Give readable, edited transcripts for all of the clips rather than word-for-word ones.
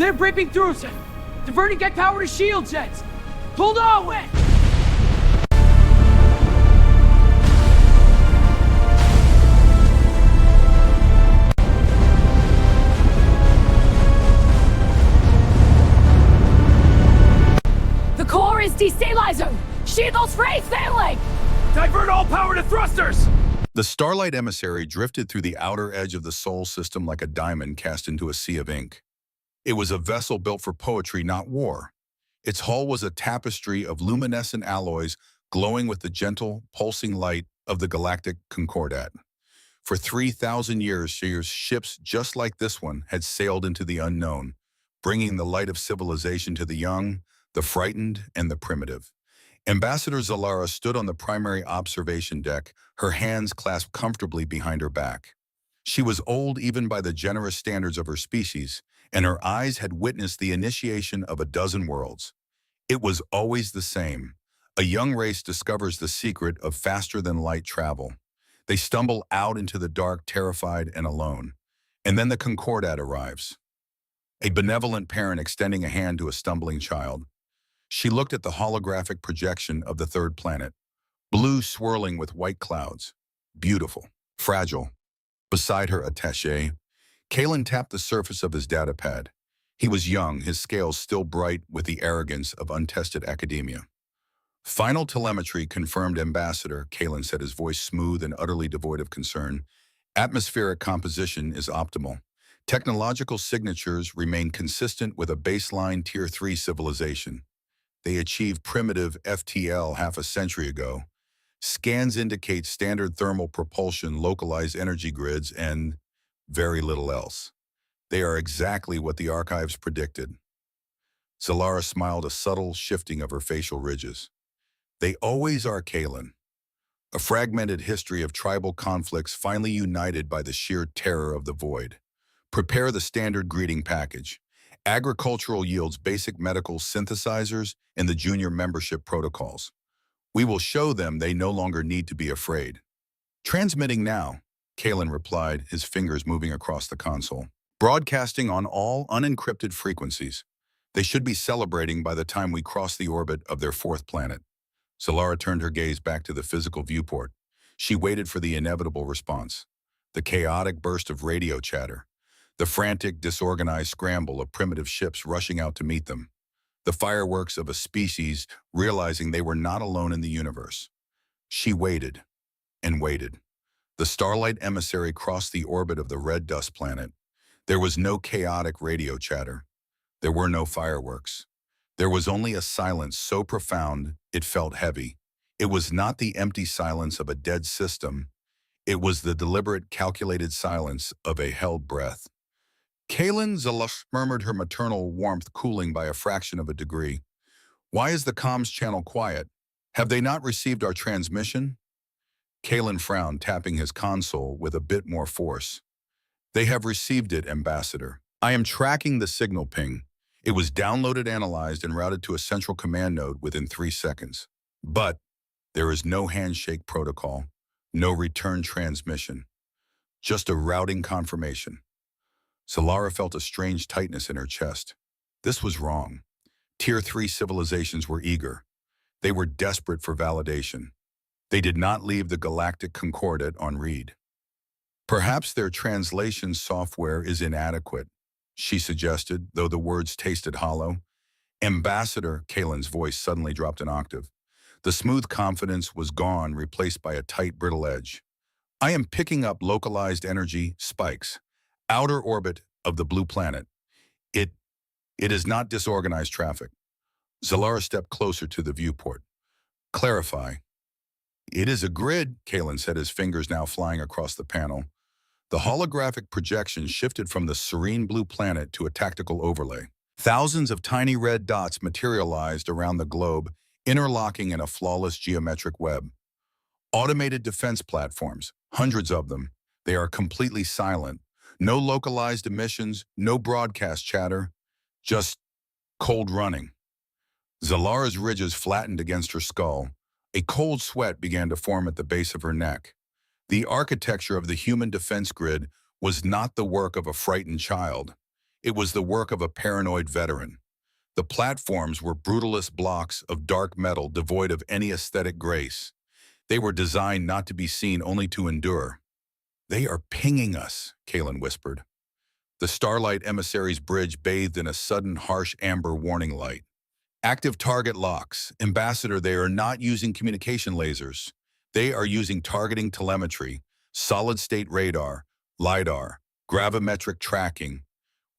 They're breaking through, sir. Diverting deck power to shield jets. Hold on, Wet! The core is destabilizer! Shields free, failing! Divert all power to thrusters! The Starlight emissary drifted through the outer edge of the Sol system like a diamond cast into a sea of ink. It was a vessel built for poetry, not war. Its hull was a tapestry of luminescent alloys glowing with the gentle, pulsing light of the Galactic Concordat. For 3,000 years, ships just like this one had sailed into the unknown, bringing the light of civilization to the young, the frightened, and the primitive. Ambassador Zalara stood on the primary observation deck, her hands clasped comfortably behind her back. She was old even by the generous standards of her species, and her eyes had witnessed the initiation of a dozen worlds. It was always the same. A young race discovers the secret of faster-than-light travel. They stumble out into the dark, terrified and alone. And then the Concordat arrives. A benevolent parent extending a hand to a stumbling child. She looked at the holographic projection of the third planet, blue swirling with white clouds. Beautiful, fragile. Beside her attaché, Kalen tapped the surface of his datapad. He was young, his scales still bright with the arrogance of untested academia. Final telemetry confirmed, Ambassador, Kalen said, his voice smooth and utterly devoid of concern. Atmospheric composition is optimal. Technological signatures remain consistent with a baseline Tier 3 civilization. They achieved primitive FTL half a century ago. Scans indicate standard thermal propulsion, localized energy grids, and very little else. They are exactly what the archives predicted. Zalara smiled, a subtle shifting of her facial ridges. They always are, Kalen. A fragmented history of tribal conflicts finally united by the sheer terror of the void. Prepare the standard greeting package. Agricultural yields, basic medical synthesizers, and the junior membership protocols. We will show them they no longer need to be afraid. Transmitting now, Kalen replied, his fingers moving across the console. Broadcasting on all unencrypted frequencies. They should be celebrating by the time we cross the orbit of their fourth planet. Zalara turned her gaze back to the physical viewport. She waited for the inevitable response. The chaotic burst of radio chatter. The frantic, disorganized scramble of primitive ships rushing out to meet them. The fireworks of a species realizing they were not alone in the universe. She waited and waited. The Starlight emissary crossed the orbit of the red dust planet. There was no chaotic radio chatter. There were no fireworks. There was only a silence so profound it felt heavy. It was not the empty silence of a dead system. It was the deliberate, calculated silence of a held breath. Kalen, Zalara murmured, her maternal warmth cooling by a fraction of a degree. Why is the comms channel quiet? Have they not received our transmission? Kalen frowned, tapping his console with a bit more force. They have received it, Ambassador. I am tracking the signal ping. It was downloaded, analyzed, and routed to a central command node within 3 seconds. But there is no handshake protocol, no return transmission, just a routing confirmation. Zalara felt a strange tightness in her chest. This was wrong. Tier 3 civilizations were eager. They were desperate for validation. They did not leave the Galactic Concordat on read. Perhaps their translation software is inadequate, she suggested, though the words tasted hollow. Ambassador, Kalen's voice suddenly dropped an octave. The smooth confidence was gone, replaced by a tight, brittle edge. I am picking up localized energy spikes. Outer orbit of the blue planet. It is not disorganized traffic. Zalara stepped closer to the viewport. Clarify. It is a grid, Kalen said, his fingers now flying across the panel. The holographic projection shifted from the serene blue planet to a tactical overlay. Thousands of tiny red dots materialized around the globe, interlocking in a flawless geometric web. Automated defense platforms, hundreds of them. They are completely silent. No localized emissions, no broadcast chatter, just cold running. Zalara's ridges flattened against her skull. A cold sweat began to form at the base of her neck. The architecture of the human defense grid was not the work of a frightened child. It was the work of a paranoid veteran. The platforms were brutalist blocks of dark metal devoid of any aesthetic grace. They were designed not to be seen, only to endure. "They are pinging us," Kalen whispered. The Starlight emissary's bridge bathed in a sudden harsh amber warning light. "Active target locks. Ambassador, they are not using communication lasers. They are using targeting telemetry, solid-state radar, LiDAR, gravimetric tracking.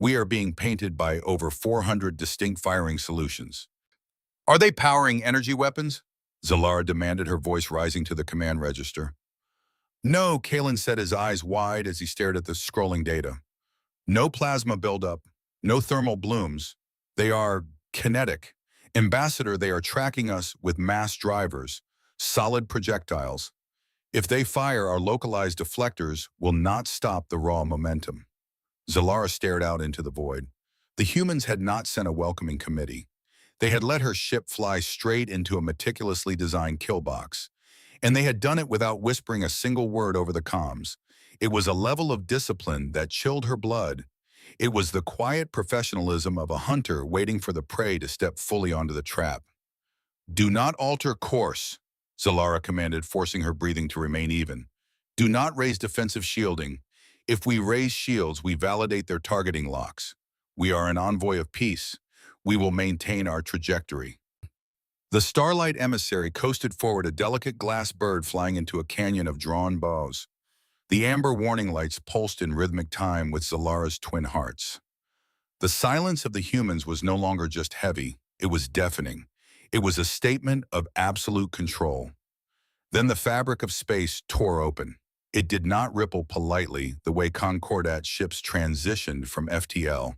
We are being painted by over 400 distinct firing solutions." "Are they powering energy weapons?" Zalara demanded, her voice rising to the command register. "No," Kalen said, his eyes wide as he stared at the scrolling data. "No plasma buildup, no thermal blooms. They are kinetic. Ambassador, they are tracking us with mass drivers, solid projectiles. If they fire, our localized deflectors will not stop the raw momentum." Zalara stared out into the void. The humans had not sent a welcoming committee. They had let her ship fly straight into a meticulously designed kill box, and they had done it without whispering a single word over the comms. It was a level of discipline that chilled her blood. It was the quiet professionalism of a hunter waiting for the prey to step fully onto the trap. "Do not alter course," Zalara commanded, forcing her breathing to remain even. "Do not raise defensive shielding. If we raise shields, we validate their targeting locks. We are an envoy of peace. We will maintain our trajectory." The Starlight emissary coasted forward, a delicate glass bird flying into a canyon of drawn bows. The amber warning lights pulsed in rhythmic time with Zalara's twin hearts. The silence of the humans was no longer just heavy, it was deafening. It was a statement of absolute control. Then the fabric of space tore open. It did not ripple politely the way Concordat ships transitioned from FTL.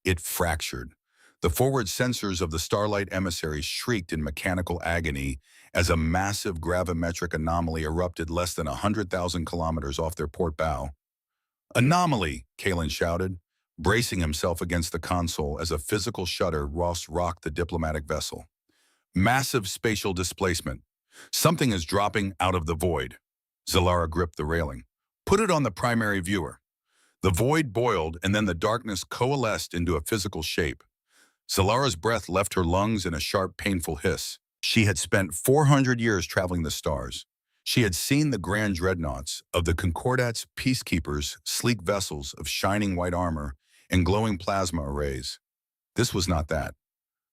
It fractured. The forward sensors of the Starlight emissaries shrieked in mechanical agony as a massive gravimetric anomaly erupted less than 100,000 kilometers off their port bow. "Anomaly!" Kalen shouted, bracing himself against the console as a physical shudder rocked the diplomatic vessel. "Massive spatial displacement. Something is dropping out of the void." Zalara gripped the railing. "Put it on the primary viewer." The void boiled, and then the darkness coalesced into a physical shape. Zalara's breath left her lungs in a sharp, painful hiss. She had spent 400 years traveling the stars. She had seen the grand dreadnoughts of the Concordat's peacekeepers, sleek vessels of shining white armor and glowing plasma arrays. This was not that.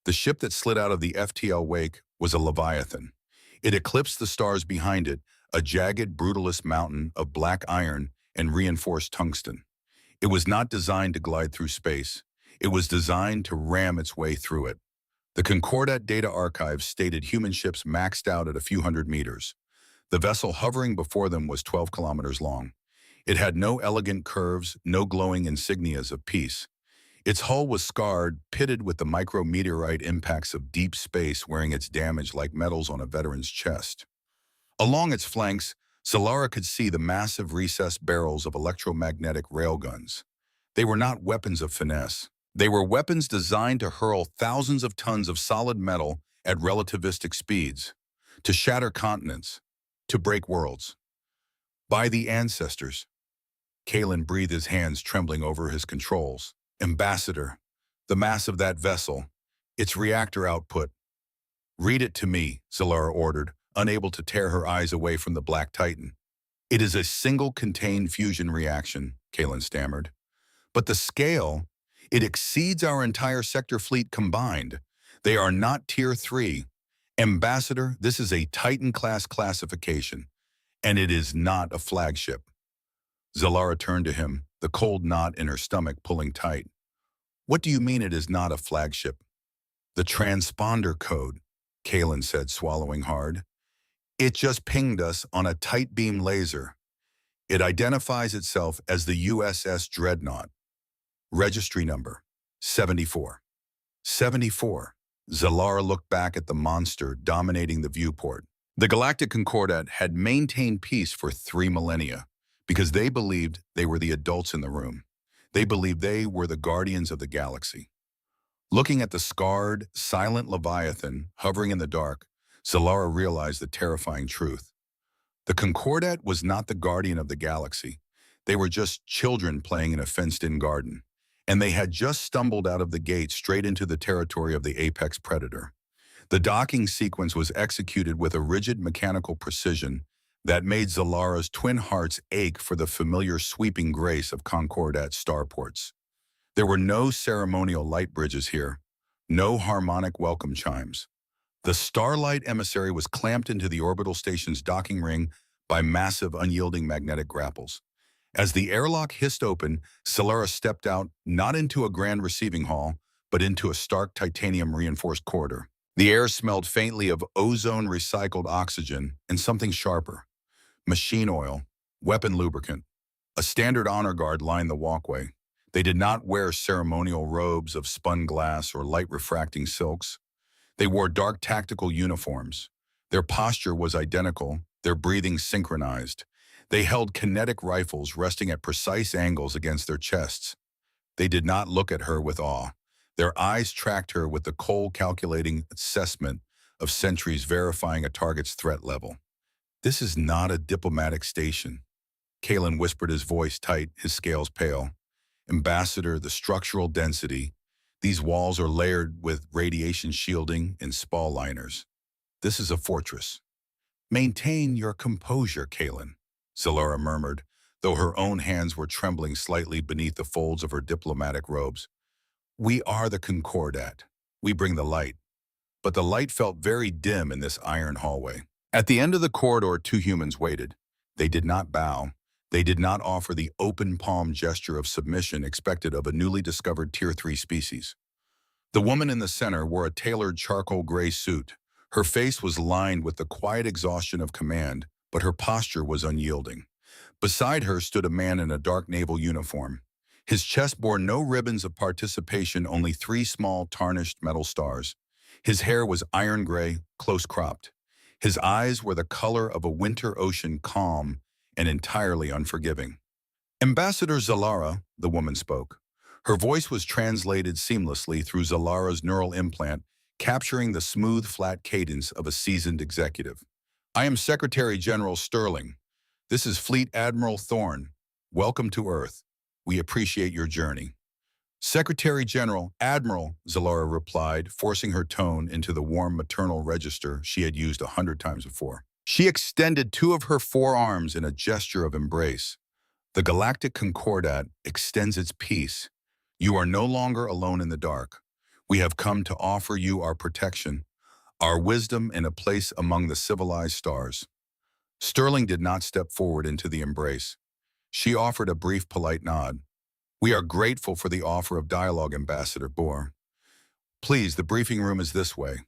The ship that slid out of the FTL wake was a Leviathan. It eclipsed the stars behind it, a jagged, brutalist mountain of black iron and reinforced tungsten. It was not designed to glide through space. It was designed to ram its way through it. The Concordat data archives stated human ships maxed out at a few hundred meters. The vessel hovering before them was 12 kilometers long. It had no elegant curves, no glowing insignias of peace. Its hull was scarred, pitted with the micrometeorite impacts of deep space wearing its damage like medals on a veteran's chest. Along its flanks, Zalara could see the massive recessed barrels of electromagnetic railguns. They were not weapons of finesse. They were weapons designed to hurl thousands of tons of solid metal at relativistic speeds, to shatter continents, to break worlds. "By the ancestors." Kalen breathed, his hands trembling over his controls. "Ambassador, the mass of that vessel, its reactor output." "Read it to me," Zalara ordered, unable to tear her eyes away from the Black Titan. "It is a single contained fusion reaction," Kalen stammered. "But the scale, it exceeds our entire sector fleet combined. They are not Tier 3. Ambassador, this is a Titan-class classification, and it is not a flagship." Zalara turned to him, the cold knot in her stomach pulling tight. "What do you mean it is not a flagship?" "The transponder code," Kalen said, swallowing hard. "It just pinged us on a tight beam laser. It identifies itself as the USS Dreadnought. Registry number 74. 74. Zalara looked back at the monster dominating the viewport. The Galactic Concordat had maintained peace for 3 millennia because they believed they were the adults in the room. They believed they were the guardians of the galaxy. Looking at the scarred, silent Leviathan hovering in the dark, Zalara realized the terrifying truth. The Concordat was not the guardian of the galaxy. They were just children playing in a fenced-in garden. and they had just stumbled out of the gate straight into the territory of the apex predator. The docking sequence was executed with a rigid mechanical precision that made Zalara's twin hearts ache for the familiar sweeping grace of Concordat starports. There were no ceremonial light bridges here, no harmonic welcome chimes. The Starlight emissary was clamped into the orbital station's docking ring by massive, unyielding magnetic grapples. As the airlock hissed open, Zalara stepped out, not into a grand receiving hall, but into a stark titanium-reinforced corridor. The air smelled faintly of ozone recycled oxygen and something sharper. Machine oil, weapon lubricant. A standard honor guard lined the walkway. They did not wear ceremonial robes of spun glass or light-refracting silks. They wore dark tactical uniforms. Their posture was identical, their breathing synchronized. They held kinetic rifles resting at precise angles against their chests. They did not look at her with awe. Their eyes tracked her with the cold, calculating assessment of sentries verifying a target's threat level. "This is not a diplomatic station." Kalen whispered, his voice tight, his scales pale. "Ambassador, the structural density. These walls are layered with radiation shielding and spall liners. This is a fortress." "Maintain your composure, Kalen," Zalara murmured, though her own hands were trembling slightly beneath the folds of her diplomatic robes. "We are the Concordat. We bring the light." But the light felt very dim in this iron hallway. At the end of the corridor, two humans waited. They did not bow. They did not offer the open palm gesture of submission expected of a newly discovered Tier 3 species. The woman in the center wore a tailored charcoal gray suit. Her face was lined with the quiet exhaustion of command, but her posture was unyielding. Beside her stood a man in a dark naval uniform. His chest bore no ribbons of participation, only 3 small tarnished metal stars. His hair was iron gray, close-cropped. His eyes were the color of a winter ocean, calm and entirely unforgiving. "Ambassador Zalara," the woman spoke. Her voice was translated seamlessly through Zalara's neural implant, capturing the smooth, flat cadence of a seasoned executive. "I am Secretary General Sterling. This is Fleet Admiral Thorne. Welcome to Earth. We appreciate your journey." "Secretary General, Admiral," Zalara replied, forcing her tone into the warm maternal register she had used 100 times before. She extended 2 of her forearms in a gesture of embrace. "The Galactic Concordat extends its peace. You are no longer alone in the dark. We have come to offer you our protection, our wisdom, and a place among the civilized stars." Sterling did not step forward into the embrace. She offered a brief, polite nod. "We are grateful for the offer of dialogue, Ambassador Bohr. Please, the briefing room is this way."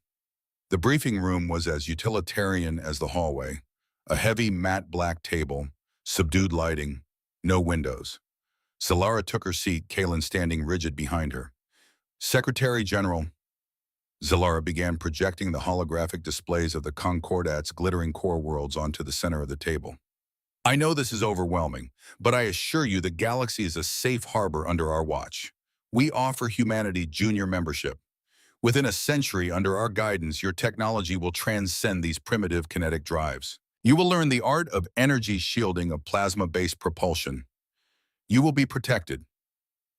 The briefing room was as utilitarian as the hallway. A heavy, matte black table, subdued lighting, no windows. Zalara took her seat, Kalen standing rigid behind her. "Secretary General." Zalara began projecting the holographic displays of the Concordat's glittering core worlds onto the center of the table. "I know this is overwhelming, but I assure you the galaxy is a safe harbor under our watch. We offer humanity junior membership. Within a century under our guidance, your technology will transcend these primitive kinetic drives. You will learn the art of energy shielding of plasma-based propulsion. You will be protected."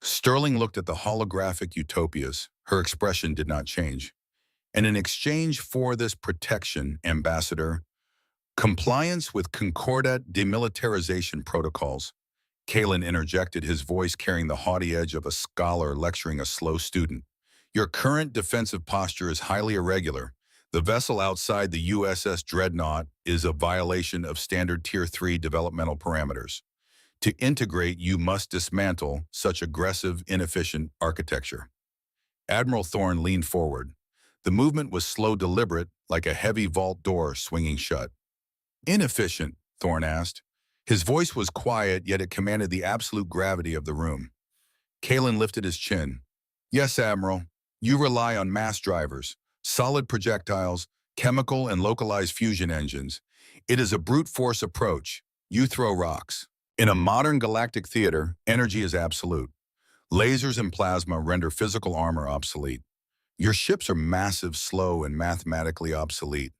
Sterling looked at the holographic utopias. Her expression did not change. "And in exchange for this protection, Ambassador, compliance with Concordat demilitarization protocols." Kalen interjected, his voice carrying the haughty edge of a scholar lecturing a slow student. "Your current defensive posture is highly irregular. The vessel outside the USS Dreadnought is a violation of standard Tier 3 developmental parameters. To integrate, you must dismantle such aggressive, inefficient architecture." Admiral Thorne leaned forward. The movement was slow, deliberate, like a heavy vault door swinging shut. "Inefficient?" Thorne asked. His voice was quiet, yet it commanded the absolute gravity of the room. Kalen lifted his chin. "Yes, Admiral. You rely on mass drivers, solid projectiles, chemical and localized fusion engines. It is a brute force approach. You throw rocks. In a modern galactic theater, energy is absolute. Lasers and plasma render physical armor obsolete. Your ships are massive, slow, and mathematically obsolete."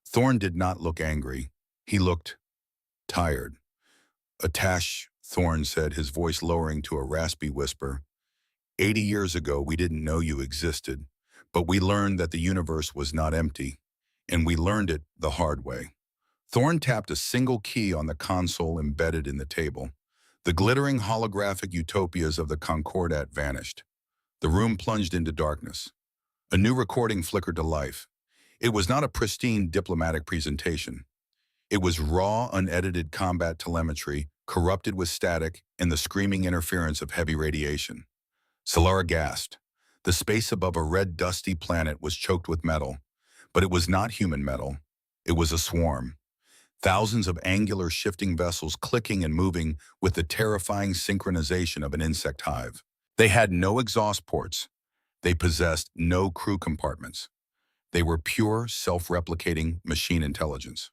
Thorne did not look angry. He looked tired. "Atash," Thorne said, his voice lowering to a raspy whisper. 80 years ago, we didn't know you existed, but we learned that the universe was not empty, and we learned it the hard way. Thorne tapped a single key on the console embedded in the table. The glittering holographic utopias of the Concordat vanished. The room plunged into darkness. A new recording flickered to life. It was not a pristine diplomatic presentation. It was raw, unedited combat telemetry, corrupted with static and the screaming interference of heavy radiation. Solara gasped. The space above a red, dusty planet was choked with metal. But it was not human metal. It was a swarm. Thousands of angular shifting vessels clicking and moving with the terrifying synchronization of an insect hive. They had no exhaust ports. They possessed no crew compartments. They were pure, self-replicating machine intelligence.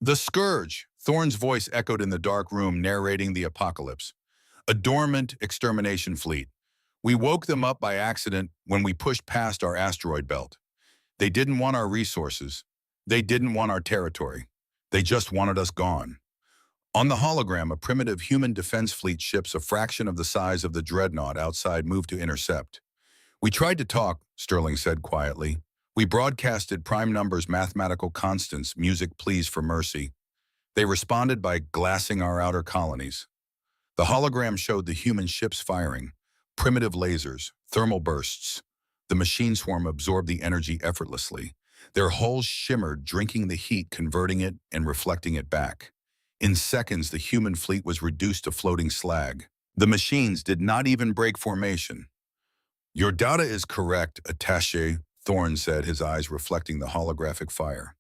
The Scourge, Thorne's voice echoed in the dark room narrating the apocalypse. A dormant extermination fleet. We woke them up by accident when we pushed past our asteroid belt. They didn't want our resources. They didn't want our territory. They just wanted us gone. On the hologram, a primitive human defense fleet ships a fraction of the size of the dreadnought outside moved to intercept. We tried to talk, Sterling said quietly. We broadcasted prime numbers, mathematical constants, music pleas for mercy. They responded by glassing our outer colonies. The hologram showed the human ships firing, primitive lasers, thermal bursts. The machine swarm absorbed the energy effortlessly. Their hulls shimmered, drinking the heat, converting it and reflecting it back. In seconds, the human fleet was reduced to floating slag. The machines did not even break formation. Your data is correct, Attaché, Thorne said, his eyes reflecting the holographic fire.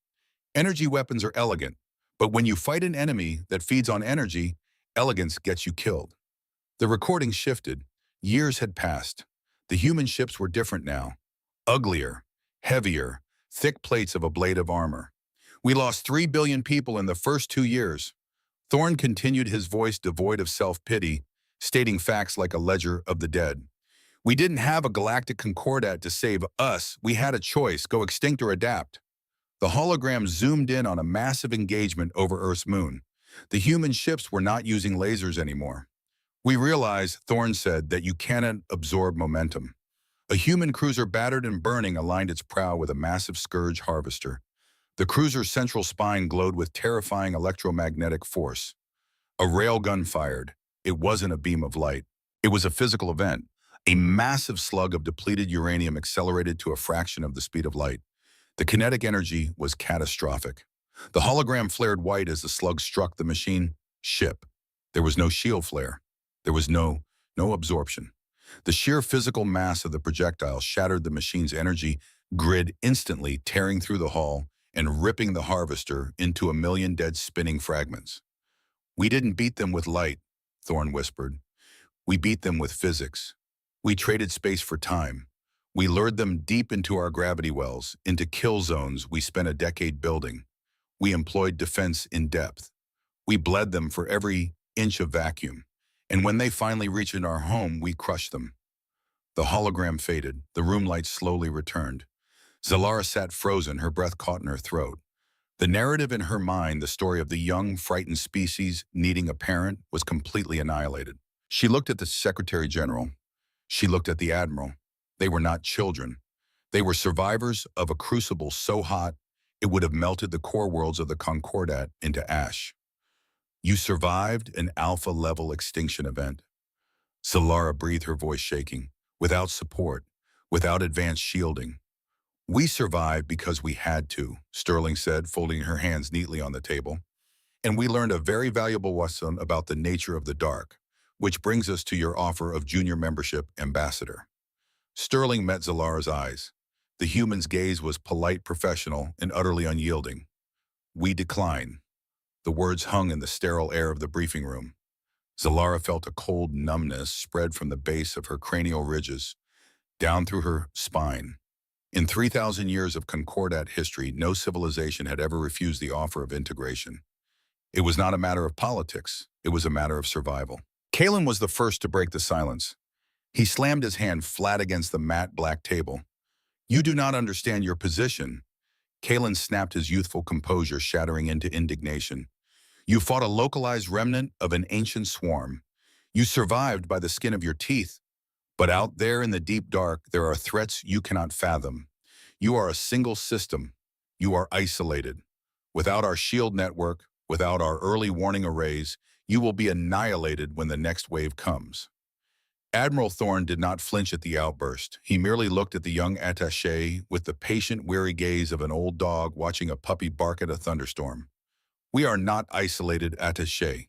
Energy weapons are elegant, but when you fight an enemy that feeds on energy, elegance gets you killed. The recording shifted. Years had passed. The human ships were different now. Uglier, heavier, thick plates of ablative armor. We lost 3 billion people in the first 2 years. Thorne continued, his voice devoid of self-pity, stating facts like a ledger of the dead. We didn't have a galactic concordat to save us. We had a choice, go extinct or adapt. The hologram zoomed in on a massive engagement over Earth's moon. The human ships were not using lasers anymore. We realize, Thorne said, that you cannot absorb momentum. A human cruiser battered and burning aligned its prow with a massive scourge harvester. The cruiser's central spine glowed with terrifying electromagnetic force. A railgun fired. It wasn't a beam of light. It was a physical event. A massive slug of depleted uranium accelerated to a fraction of the speed of light. The kinetic energy was catastrophic. The hologram flared white as the slug struck the machine ship. There was no shield flare. There was no absorption. The sheer physical mass of the projectile shattered the machine's energy grid instantly, tearing through the hull and ripping the harvester into a million dead spinning fragments. We didn't beat them with light, Thorne whispered. We beat them with physics. We traded space for time. We lured them deep into our gravity wells, into kill zones we spent a decade building. We employed defense in depth. We bled them for every inch of vacuum. And when they finally reached our home, we crushed them. The hologram faded. The room lights slowly returned. Solara sat frozen, her breath caught in her throat. The narrative in her mind, the story of the young, frightened species needing a parent, was completely annihilated. She looked at the Secretary General. She looked at the Admiral. They were not children. They were survivors of a crucible so hot it would have melted the core worlds of the Concordat into ash. You survived an alpha-level extinction event. Solara breathed, her voice shaking. Without support, without advanced shielding. We survived because we had to, Sterling said, folding her hands neatly on the table. And we learned a very valuable lesson about the nature of the dark, which brings us to your offer of junior membership, Ambassador. Sterling met Zalara's eyes. The human's gaze was polite, professional, and utterly unyielding. We decline. The words hung in the sterile air of the briefing room. Solara felt a cold numbness spread from the base of her cranial ridges, down through her spine. In 3,000 years of Concordat history, no civilization had ever refused the offer of integration. It was not a matter of politics, it was a matter of survival. Kalen was the first to break the silence. He slammed his hand flat against the matte black table. You do not understand your position. Kalen snapped, his youthful composure shattering into indignation. You fought a localized remnant of an ancient swarm. You survived by the skin of your teeth. But out there in the deep dark, there are threats you cannot fathom. You are a single system. You are isolated. Without our shield network, without our early warning arrays, you will be annihilated when the next wave comes. Admiral Thorne did not flinch at the outburst. He merely looked at the young attaché with the patient, weary gaze of an old dog watching a puppy bark at a thunderstorm. "We are not isolated, attaché,"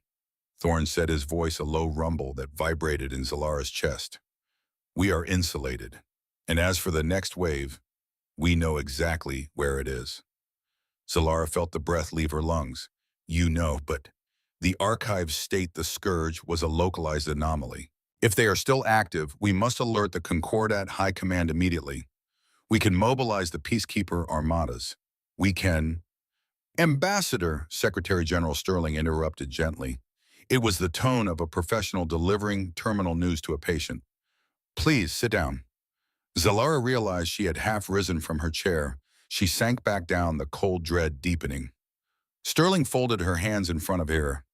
Thorne said, his voice a low rumble that vibrated in Zalara's chest. "We are insulated. And as for the next wave, we know exactly where it is." Zalara felt the breath leave her lungs. "You know, but the archives state the Scourge was a localized anomaly. If they are still active, we must alert the Concordat High Command immediately. We can mobilize the Peacekeeper armadas. We can—" "Ambassador," Secretary General Sterling interrupted gently. It was the tone of a professional delivering terminal news to a patient. "Please, sit down." Zalara realized she had half risen from her chair. She sank back down, the cold dread deepening. Sterling folded her hands in front of her.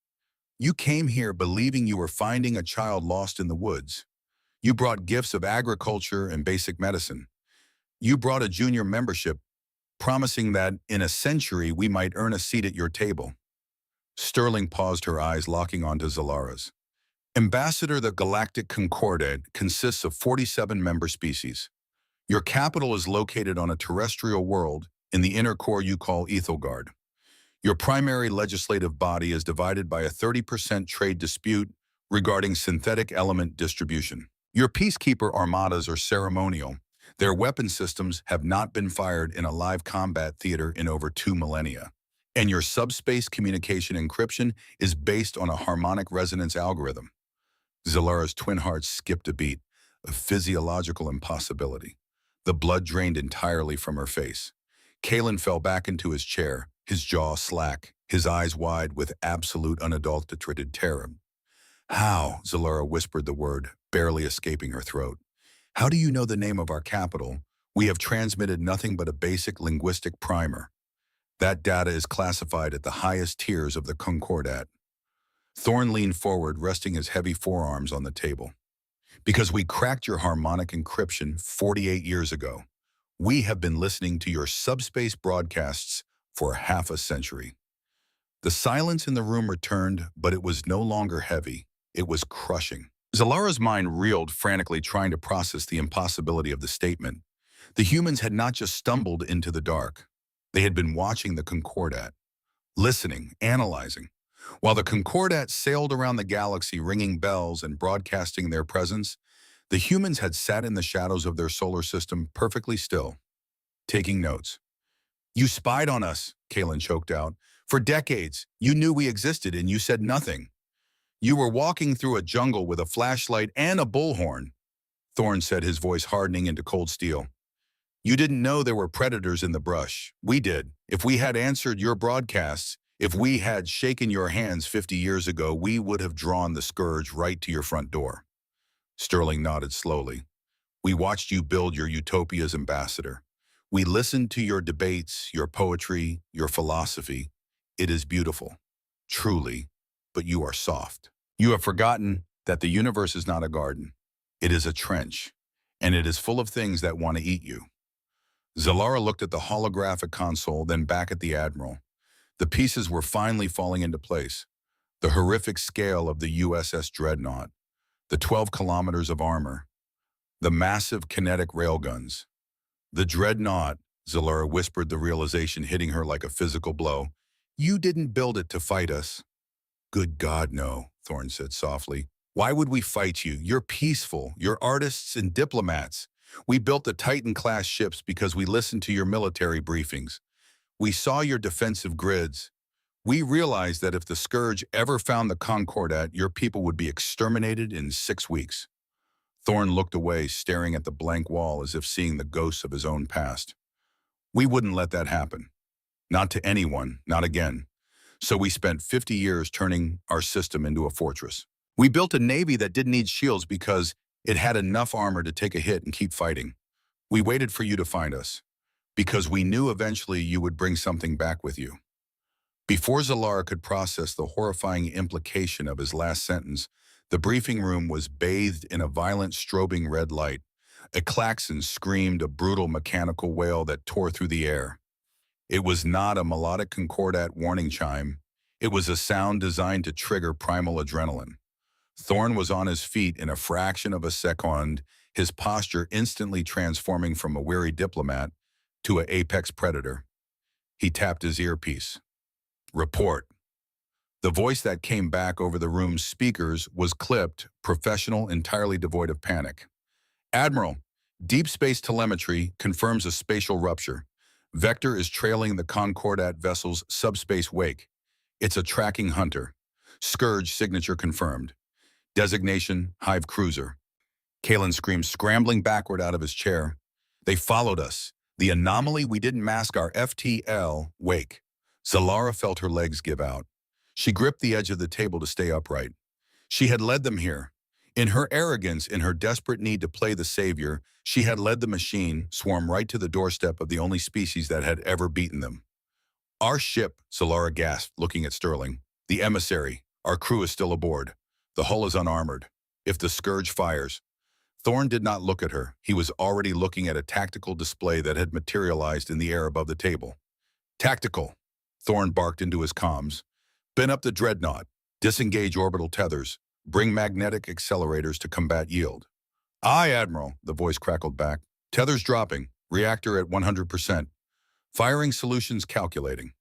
"You came here believing you were finding a child lost in the woods. You brought gifts of agriculture and basic medicine. You brought a junior membership, promising that in a century we might earn a seat at your table." Sterling paused, her eyes locking onto Zalara's. "Ambassador, the Galactic Concordat consists of 47 member species. Your capital is located on a terrestrial world in the inner core you call Ethelgard. Your primary legislative body is divided by a 30% trade dispute regarding synthetic element distribution. Your peacekeeper armadas are ceremonial. Their weapon systems have not been fired in a live combat theater in over 2 millennia. And your subspace communication encryption is based on a harmonic resonance algorithm." Zalara's twin hearts skipped a beat, a physiological impossibility. The blood drained entirely from her face. Kalen fell back into his chair, his jaw slack, his eyes wide with absolute unadulterated terror. "How?" Zalara whispered the word, barely escaping her throat. "How do you know the name of our capital? We have transmitted nothing but a basic linguistic primer. That data is classified at the highest tiers of the Concordat." Thorne leaned forward, resting his heavy forearms on the table. "Because we cracked your harmonic encryption 48 years ago. We have been listening to your subspace broadcasts for half a century." The silence in the room returned, but it was no longer heavy. It was crushing. Zalara's mind reeled, frantically trying to process the impossibility of the statement. The humans had not just stumbled into the dark. They had been watching the Concordat, listening, analyzing. While the Concordat sailed around the galaxy ringing bells and broadcasting their presence, the humans had sat in the shadows of their solar system perfectly still, taking notes. "You spied on us," Kalen choked out. "For decades, you knew we existed and you said nothing. You were walking through a jungle with a flashlight and a bullhorn," Thorne said, his voice hardening into cold steel. "You didn't know there were predators in the brush. We did. If we had answered your broadcasts, if we had shaken your hands 50 years ago, we would have drawn the Scourge right to your front door." Sterling nodded slowly. "We watched you build your utopias, Ambassador. We listened to your debates, your poetry, your philosophy. It is beautiful, truly, but you are soft. You have forgotten that the universe is not a garden. It is a trench, and it is full of things that want to eat you." Zalara looked at the holographic console, then back at the Admiral. The pieces were finally falling into place. The horrific scale of the USS Dreadnought, the 12 kilometers of armor, the massive kinetic railguns. "The Dreadnought," Zalara whispered, the realization hitting her like a physical blow. "You didn't build it to fight us." "Good God, no," Thorne said softly. "Why would we fight you? You're peaceful. You're artists and diplomats. We built the Titan-class ships because we listened to your military briefings. We saw your defensive grids. We realized that if the Scourge ever found the Concordat, your people would be exterminated in 6 weeks." Thorne looked away, staring at the blank wall as if seeing the ghosts of his own past. "We wouldn't let that happen. Not to anyone, not again. So we spent 50 years turning our system into a fortress. We built a navy that didn't need shields because it had enough armor to take a hit and keep fighting. We waited for you to find us, because we knew eventually you would bring something back with you." Before Zalara could process the horrifying implication of his last sentence, The briefing room was bathed in a violent strobing red light. A klaxon screamed a brutal mechanical wail that tore through the air. It was not a melodic concordat warning chime. It was a sound designed to trigger primal adrenaline. Thorne was on his feet in a fraction of a second, his posture instantly transforming from a weary diplomat to an apex predator. He tapped his earpiece. Report. The voice that came back over the room's speakers was clipped, professional, entirely devoid of panic. Admiral, deep space telemetry confirms a spatial rupture. Vector is trailing the Concordat vessel's subspace wake. It's a tracking hunter. Scourge signature confirmed. Designation, Hive Cruiser. Kalen screamed, scrambling backward out of his chair. They followed us. The anomaly we didn't mask our FTL wake. Zalara felt her legs give out. She gripped the edge of the table to stay upright. She had led them here. In her arrogance, in her desperate need to play the savior, she had led the machine swarm right to the doorstep of the only species that had ever beaten them. Our ship, Zalara gasped, looking at Sterling. The emissary. Our crew is still aboard. The hull is unarmored. If the Scourge fires. Thorne did not look at her. He was already looking at a tactical display that had materialized in the air above the table. Tactical. Thorne barked into his comms. Bin up the dreadnought. Disengage orbital tethers. Bring magnetic accelerators to combat yield. Aye, Admiral, the voice crackled back. Tethers dropping. Reactor at 100%. Firing solutions calculating.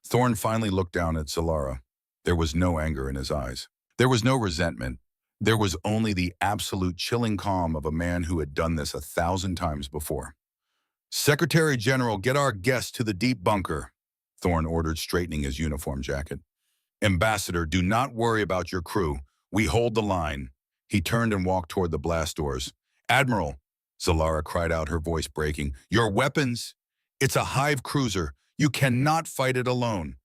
Thorne finally looked down at Zalara. There was no anger in his eyes. There was no resentment. There was only the absolute chilling calm of a man who had done this 1,000 times before. Secretary General, get our guest to the deep bunker, Thorne ordered, straightening his uniform jacket. Ambassador, do not worry about your crew. We hold the line. He turned and walked toward the blast doors. Admiral, Zalara cried out, her voice breaking. Your weapons? It's a Hive cruiser. You cannot fight it alone.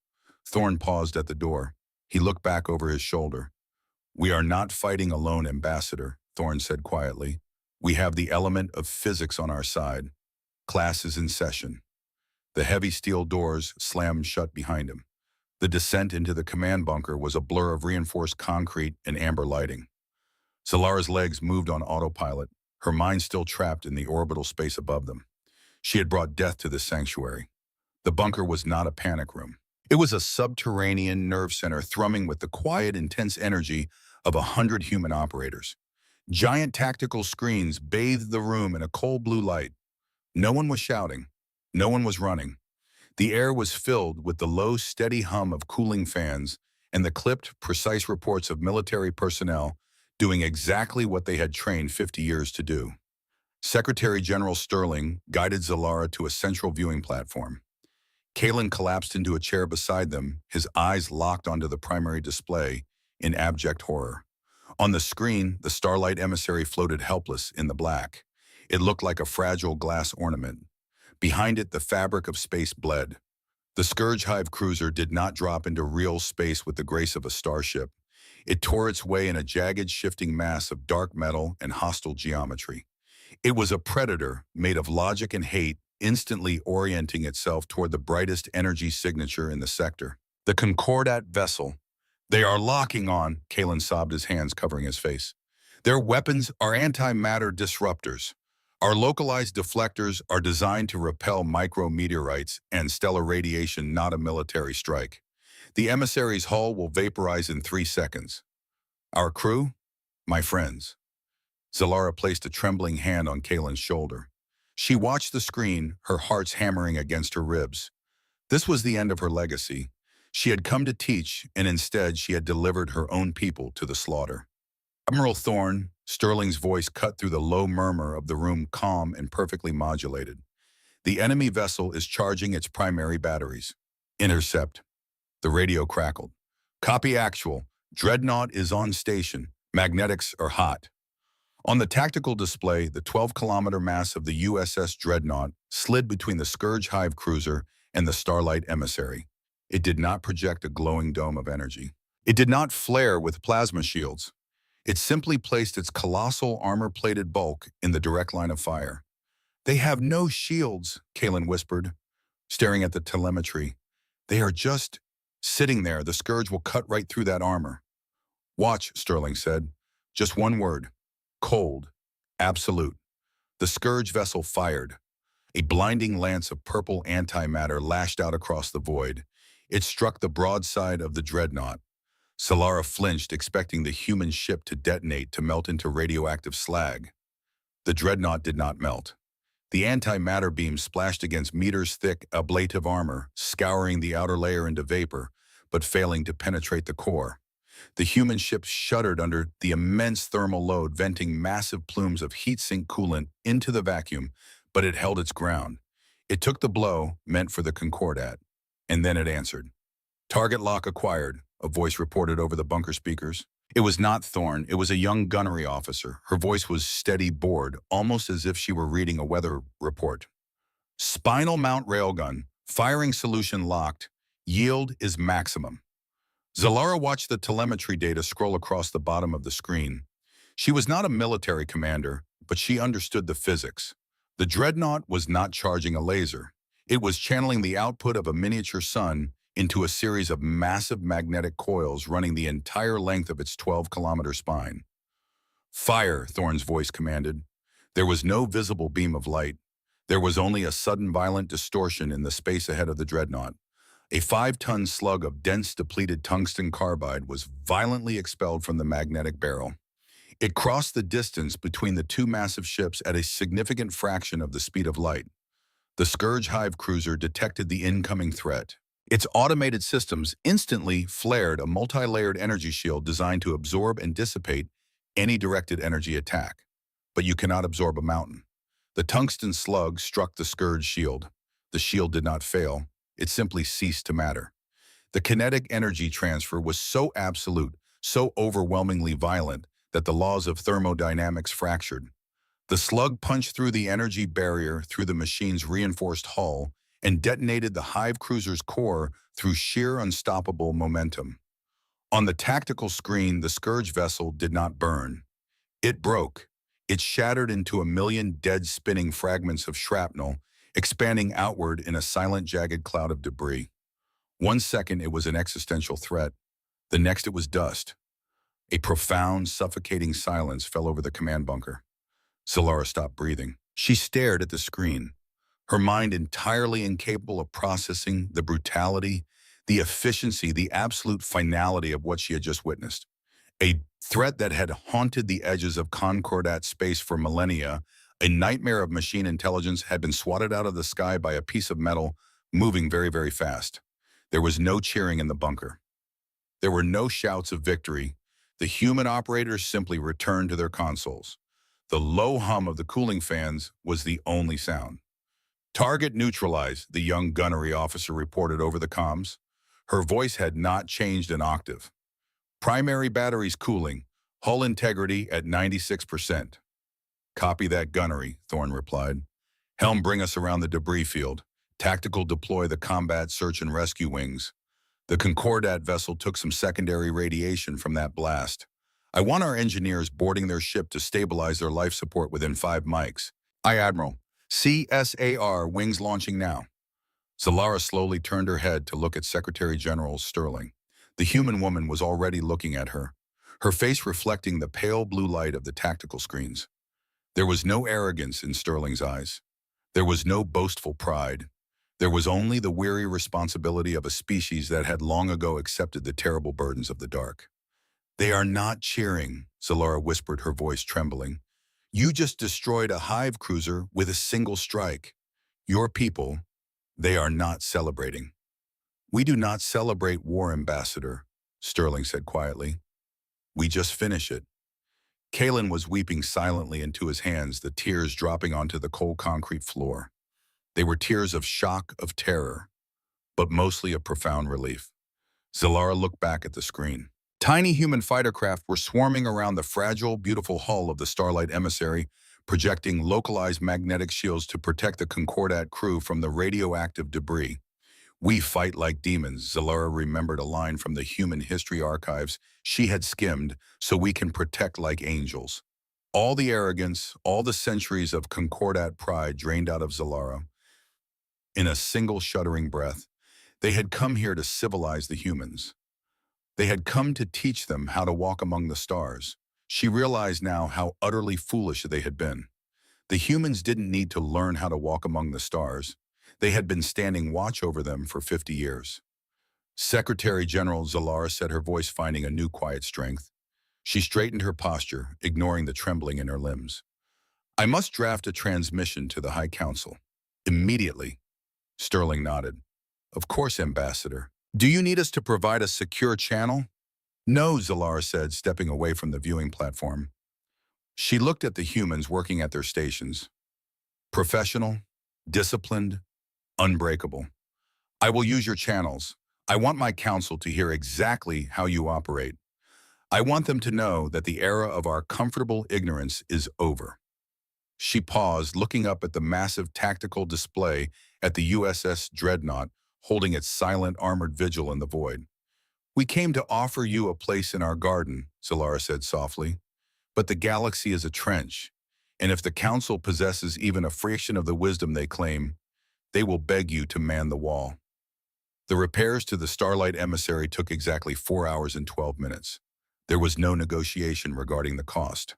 Thorne paused at the door. He looked back over his shoulder. We are not fighting alone, Ambassador, Thorne said quietly. We have the element of physics on our side. Class is in session. The heavy steel doors slammed shut behind him. The descent into the command bunker was a blur of reinforced concrete and amber lighting. Zalara's legs moved on autopilot, her mind still trapped in the orbital space above them. She had brought death to this sanctuary. The bunker was not a panic room. It was a subterranean nerve center thrumming with the quiet, intense energy of 100 human operators. Giant tactical screens bathed the room in a cold blue light. No one was shouting. No one was running. The air was filled with the low, steady hum of cooling fans and the clipped, precise reports of military personnel doing exactly what they had trained 50 years to do. Secretary General Sterling guided Zalara to a central viewing platform. Kalen collapsed into a chair beside them, his eyes locked onto the primary display in abject horror. On the screen, the Starlight emissary floated helpless in the black. It looked like a fragile glass ornament. Behind it, the fabric of space bled. The Scourge Hive cruiser did not drop into real space with the grace of a starship. It tore its way in a jagged, shifting mass of dark metal and hostile geometry. It was a predator made of logic and hate, instantly orienting itself toward the brightest energy signature in the sector. The Concordat vessel. They are locking on, Kalen sobbed, his hands covering his face. Their weapons are antimatter disruptors. Our localized deflectors are designed to repel micrometeorites and stellar radiation, not a military strike. The emissary's hull will vaporize in 3 seconds. Our crew? My friends. Zalara placed a trembling hand on Kalen's shoulder. She watched the screen, her heart's hammering against her ribs. This was the end of her legacy. She had come to teach, and instead she had delivered her own people to the slaughter. Admiral Thorne, Sterling's voice cut through the low murmur of the room, calm and perfectly modulated. The enemy vessel is charging its primary batteries. Intercept. The radio crackled. Copy actual. Dreadnought is on station. Magnetics are hot. On the tactical display, the 12-kilometer mass of the USS Dreadnought slid between the Scourge Hive cruiser and the Starlight emissary. It did not project a glowing dome of energy. It did not flare with plasma shields. It simply placed its colossal armor-plated bulk in the direct line of fire. They have no shields, Kalen whispered, staring at the telemetry. They are just sitting there. The Scourge will cut right through that armor. Watch, Sterling said. Just one word. Cold. Absolute. The Scourge vessel fired. A blinding lance of purple antimatter lashed out across the void. It struck the broadside of the dreadnought. Solara flinched, expecting the human ship to detonate to melt into radioactive slag. The dreadnought did not melt. The antimatter beam splashed against meters-thick ablative armor, scouring the outer layer into vapor, but failing to penetrate the core. The human ship shuddered under the immense thermal load, venting massive plumes of heat-sink coolant into the vacuum, but it held its ground. It took the blow meant for the Concordat, and then it answered. Target lock acquired, a voice reported over the bunker speakers. It was not Thorne, it was a young gunnery officer. Her voice was steady, bored, almost as if she were reading a weather report. Spinal mount railgun, firing solution locked, yield is maximum. Zalara watched the telemetry data scroll across the bottom of the screen. She was not a military commander, but she understood the physics. The dreadnought was not charging a laser. It was channeling the output of a miniature sun into a series of massive magnetic coils running the entire length of its 12-kilometer spine. Fire, Thorne's voice commanded. There was no visible beam of light. There was only a sudden violent distortion in the space ahead of the dreadnought. A 5-ton slug of dense depleted tungsten carbide was violently expelled from the magnetic barrel. It crossed the distance between the two massive ships at a significant fraction of the speed of light. The Scourge Hive cruiser detected the incoming threat. Its automated systems instantly flared a multi-layered energy shield designed to absorb and dissipate any directed energy attack. But you cannot absorb a mountain. The tungsten slug struck the Scourge shield. The shield did not fail. It simply ceased to matter. The kinetic energy transfer was so absolute, so overwhelmingly violent, that the laws of thermodynamics fractured. The slug punched through the energy barrier through the machine's reinforced hull and detonated the Hive cruiser's core through sheer unstoppable momentum. On the tactical screen, the Scourge vessel did not burn. It broke. It shattered into a million dead spinning fragments of shrapnel, expanding outward in a silent, jagged cloud of debris. 1 second it was an existential threat. The next it was dust. A profound, suffocating silence fell over the command bunker. Solara stopped breathing. She stared at the screen, her mind entirely incapable of processing the brutality, the efficiency, the absolute finality of what she had just witnessed. A threat that had haunted the edges of Concordat space for millennia, a nightmare of machine intelligence, had been swatted out of the sky by a piece of metal moving very, very fast. There was no cheering in the bunker. There were no shouts of victory. The human operators simply returned to their consoles. The low hum of the cooling fans was the only sound. Target neutralized, the young gunnery officer reported over the comms. Her voice had not changed an octave. Primary batteries cooling, hull integrity at 96%. Copy that, gunnery, Thorne replied. Helm, bring us around the debris field. Tactical, deploy the combat search and rescue wings. The Concordat vessel took some secondary radiation from that blast. I want our engineers boarding their ship to stabilize their life support within 5 mics. Aye, Admiral. CSAR, wings launching now. Solara slowly turned her head to look at Secretary General Sterling. The human woman was already looking at her, her face reflecting the pale blue light of the tactical screens. There was no arrogance in Sterling's eyes. There was no boastful pride. There was only the weary responsibility of a species that had long ago accepted the terrible burdens of the dark. They are not cheering, Solara whispered, her voice trembling. You just destroyed a Hive cruiser with a single strike. Your people, they are not celebrating. We do not celebrate war, Ambassador, Sterling said quietly. We just finish it. Kalen was weeping silently into his hands, the tears dropping onto the cold concrete floor. They were tears of shock, of terror, but mostly of profound relief. Solara looked back at the screen. Tiny human fighter craft were swarming around the fragile, beautiful hull of the Starlight emissary, projecting localized magnetic shields to protect the Concordat crew from the radioactive debris. We fight like demons, Solara remembered a line from the human history archives she had skimmed, so we can protect like angels. All the arrogance, all the centuries of Concordat pride drained out of Solara. In a single shuddering breath, they had come here to civilize the humans. They had come to teach them how to walk among the stars. She realized now how utterly foolish they had been. The humans didn't need to learn how to walk among the stars. They had been standing watch over them for 50 years. Secretary General Zalara said, her voice finding a new quiet strength. She straightened her posture, ignoring the trembling in her limbs. I must draft a transmission to the High Council. Immediately. Sterling nodded. Of course, Ambassador. Do you need us to provide a secure channel? No, Zalara said, stepping away from the viewing platform. She looked at the humans working at their stations. Professional, disciplined, unbreakable. I will use your channels. I want my council to hear exactly how you operate. I want them to know that the era of our comfortable ignorance is over. She paused, looking up at the massive tactical display at the USS Dreadnought, holding its silent armored vigil in the void. We came to offer you a place in our garden, Zalara said softly. But the galaxy is a trench, and if the Council possesses even a fraction of the wisdom they claim, they will beg you to man the wall. The repairs to the Starlight Emissary took exactly 4 hours and 12 minutes. There was no negotiation regarding the cost.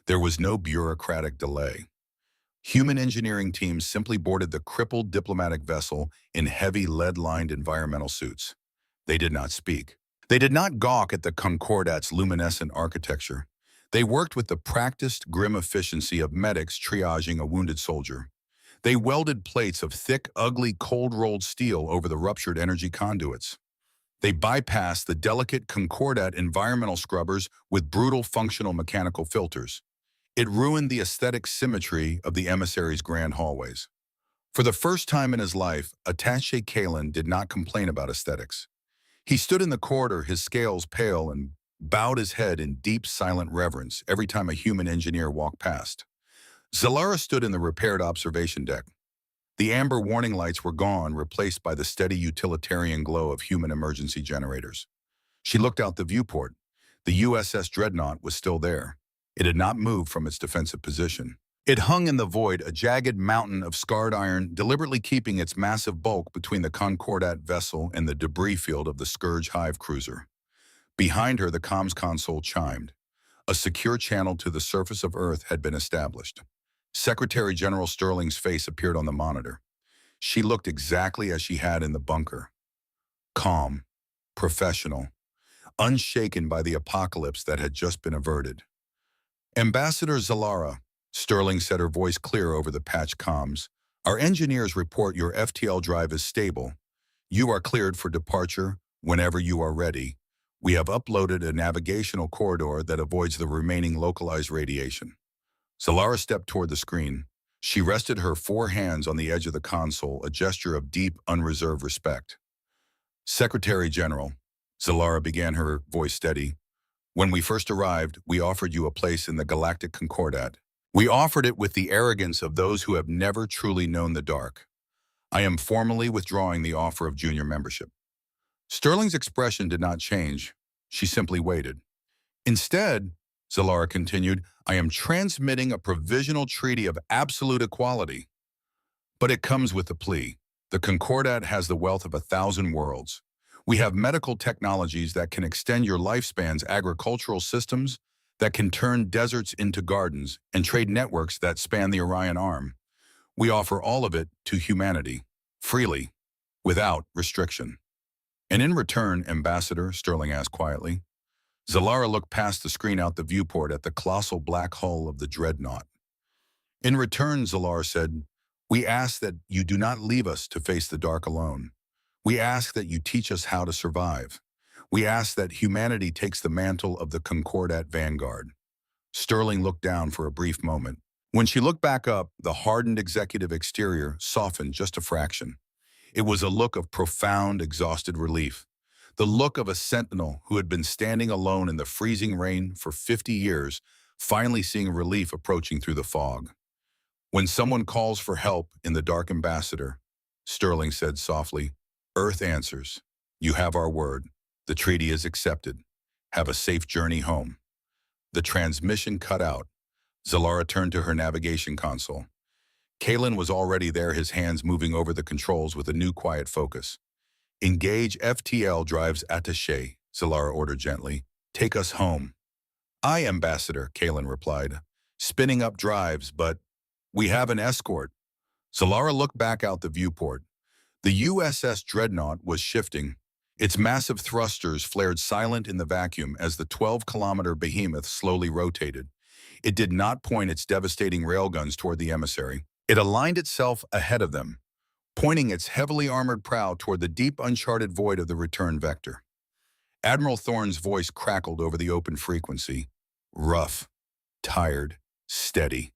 There was no bureaucratic delay. Human engineering teams simply boarded the crippled diplomatic vessel in heavy lead-lined environmental suits. They did not speak. They did not gawk at the Concordat's luminescent architecture. They worked with the practiced, grim efficiency of medics triaging a wounded soldier. They welded plates of thick, ugly, cold-rolled steel over the ruptured energy conduits. They bypassed the delicate Concordat environmental scrubbers with brutal functional mechanical filters. It ruined the aesthetic symmetry of the emissary's grand hallways. For the first time in his life, Attaché Kalen did not complain about aesthetics. He stood in the corridor, his scales pale, and bowed his head in deep, silent reverence every time a human engineer walked past. Zalara stood in the repaired observation deck. The amber warning lights were gone, replaced by the steady utilitarian glow of human emergency generators. She looked out the viewport. The USS Dreadnought was still there. It had not moved from its defensive position. It hung in the void, a jagged mountain of scarred iron, deliberately keeping its massive bulk between the Concordat vessel and the debris field of the Scourge Hive cruiser. Behind her, the comms console chimed. A secure channel to the surface of Earth had been established. Secretary General Sterling's face appeared on the monitor. She looked exactly as she had in the bunker. Calm, professional, unshaken by the apocalypse that had just been averted. Ambassador Zalara, Sterling said, her voice clear over the patch comms, our engineers report your FTL drive is stable. You are cleared for departure whenever you are ready. We have uploaded a navigational corridor that avoids the remaining localized radiation. Zalara stepped toward the screen. She rested her 4 hands on the edge of the console, a gesture of deep, unreserved respect. Secretary General, Zalara began, her voice steady. When we first arrived, we offered you a place in the Galactic Concordat. We offered it with the arrogance of those who have never truly known the dark. I am formally withdrawing the offer of junior membership. Sterling's expression did not change. She simply waited. Instead, Zalara continued, I am transmitting a provisional treaty of absolute equality. But it comes with a plea. The Concordat has the wealth of 1,000 worlds. We have medical technologies that can extend your lifespans, agricultural systems that can turn deserts into gardens, and trade networks that span the Orion Arm. We offer all of it to humanity, freely, without restriction. And in return, Ambassador, Sterling asked quietly. Zalara looked past the screen out the viewport at the colossal black hull of the Dreadnought. In return, Zalara said, we ask that you do not leave us to face the dark alone. We ask that you teach us how to survive. We ask that humanity takes the mantle of the Concordat vanguard. Sterling looked down for a brief moment. When she looked back up, the hardened executive exterior softened just a fraction. It was a look of profound, exhausted relief. The look of a sentinel who had been standing alone in the freezing rain for 50 years, finally seeing relief approaching through the fog. When someone calls for help in the dark, Ambassador, Sterling said softly, Earth answers. You have our word. The treaty is accepted. Have a safe journey home. The transmission cut out. Zalara turned to her navigation console. Kalen was already there, his hands moving over the controls with a new quiet focus. Engage FTL drives attaché, Zalara ordered gently. Take us home. Aye, Ambassador, Kalen replied, spinning up drives, but we have an escort. Zalara looked back out the viewport. The USS Dreadnought was shifting. Its massive thrusters flared silent in the vacuum as the 12-kilometer behemoth slowly rotated. It did not point its devastating railguns toward the emissary. It aligned itself ahead of them, pointing its heavily armored prow toward the deep uncharted void of the return vector. Admiral Thorne's voice crackled over the open frequency. Rough, tired, steady.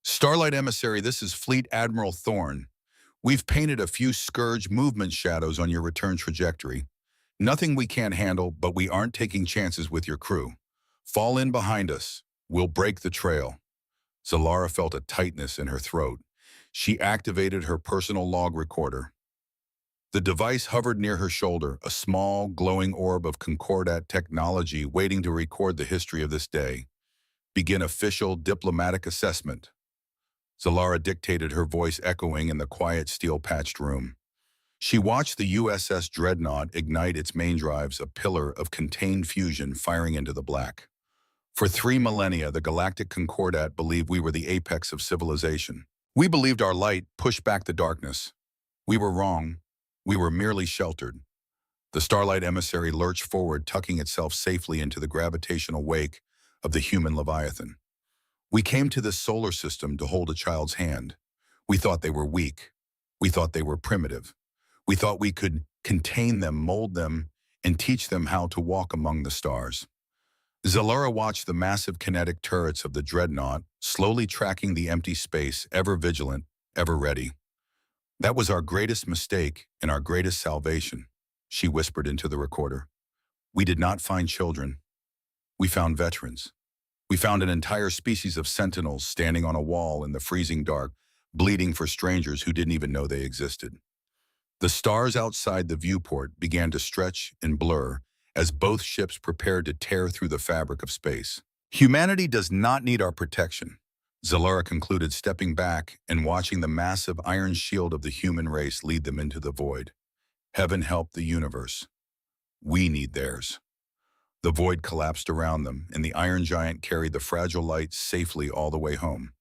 Starlight Emissary, this is Fleet Admiral Thorne. We've painted a few Scourge movement shadows on your return trajectory. Nothing we can't handle, but we aren't taking chances with your crew. Fall in behind us. We'll break the trail. Zalara felt a tightness in her throat. She activated her personal log recorder. The device hovered near her shoulder, a small, glowing orb of Concordat technology waiting to record the history of this day. Begin official diplomatic assessment. Zalara dictated, her voice echoing in the quiet, steel-patched room. She watched the USS Dreadnought ignite its main drives, a pillar of contained fusion firing into the black. For 3 millennia, the Galactic Concordat believed we were the apex of civilization. We believed our light pushed back the darkness. We were wrong. We were merely sheltered. The Starlight Emissary lurched forward, tucking itself safely into the gravitational wake of the human Leviathan. We came to this solar system to hold a child's hand. We thought they were weak. We thought they were primitive. We thought we could contain them, mold them, and teach them how to walk among the stars. Zalara watched the massive kinetic turrets of the Dreadnought slowly tracking the empty space, ever vigilant, ever ready. That was our greatest mistake and our greatest salvation, she whispered into the recorder. We did not find children. We found veterans. We found an entire species of sentinels standing on a wall in the freezing dark, bleeding for strangers who didn't even know they existed. The stars outside the viewport began to stretch and blur as both ships prepared to tear through the fabric of space. Humanity does not need our protection, Zalara concluded, stepping back and watching the massive iron shield of the human race lead them into the void. Heaven help the universe. We need theirs. The void collapsed around them, and the Iron Giant carried the fragile light safely all the way home.